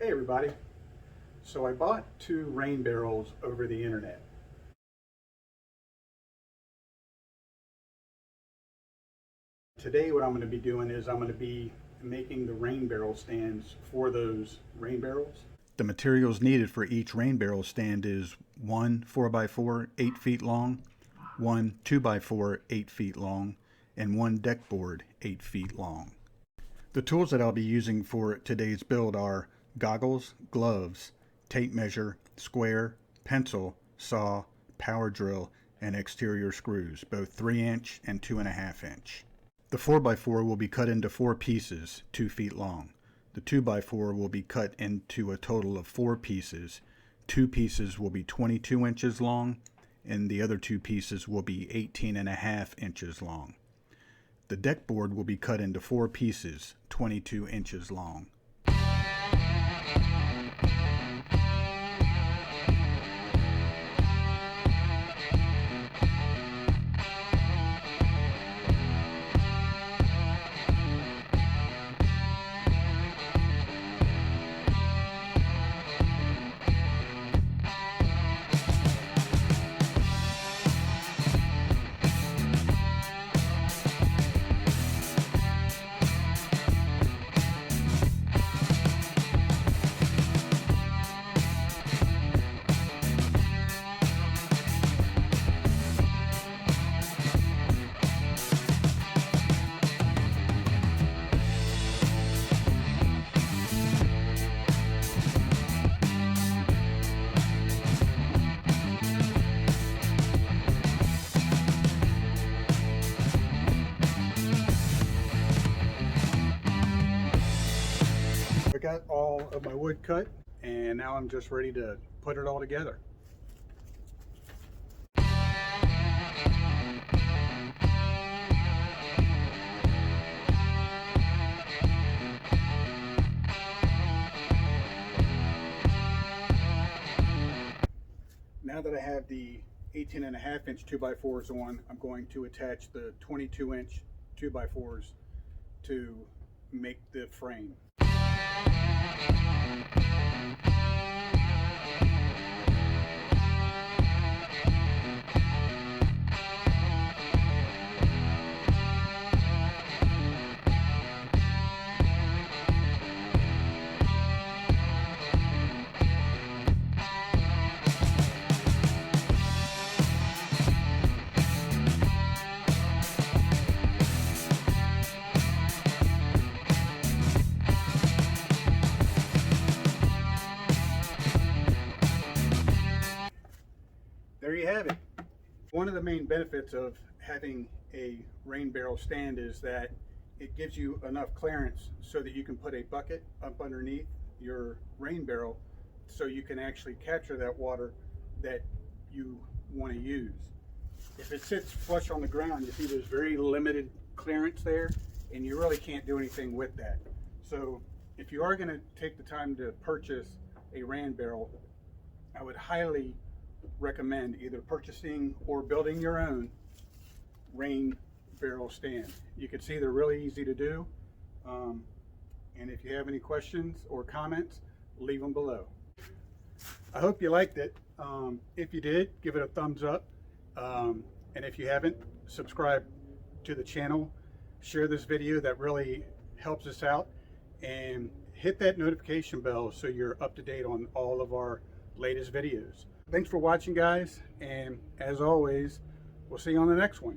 Hey everybody, so I bought 2 rain barrels over the internet. Today what I'm going to be doing is I'm going to be making the rain barrel stands for those rain barrels. The materials needed for each rain barrel stand is one 4x4 8 feet long, one 2x4 8 feet long, and one deck board 8 feet long. The tools that I'll be using for today's build are goggles, gloves, tape measure, square, pencil, saw, power drill, and exterior screws, both 3-inch and 2.5 inch. The 4x4 will be cut into 4 pieces, 2 feet long. The 2x4 will be cut into a total of 4 pieces. 2 pieces will be 22 inches long, and the other 2 pieces will be 18.5 inches long. The deck board will be cut into 4 pieces, 22 inches long. I got all of my wood cut, and now I'm just ready to put it all together. Now that I have the 18.5 inch 2x4s on, I'm going to attach the 22 inch 2x4s to make the frame. There you have it. One of the main benefits of having a rain barrel stand is that it gives you enough clearance so that you can put a bucket up underneath your rain barrel so you can actually capture that water that you want to use. If it sits flush on the ground, you see there's very limited clearance there, and you really can't do anything with that. So if you are going to take the time to purchase a rain barrel, I would highly recommend either purchasing or building your own rain barrel stand. You can see they're really easy to do, and if you have any questions or comments, leave them below. I hope you liked it. If you did, give it a thumbs up, and if you haven't, subscribe to the channel, share this video, that really helps us out, and hit that notification bell so you're up to date on all of our latest videos. Thanks for watching, guys, and as always, we'll see you on the next one.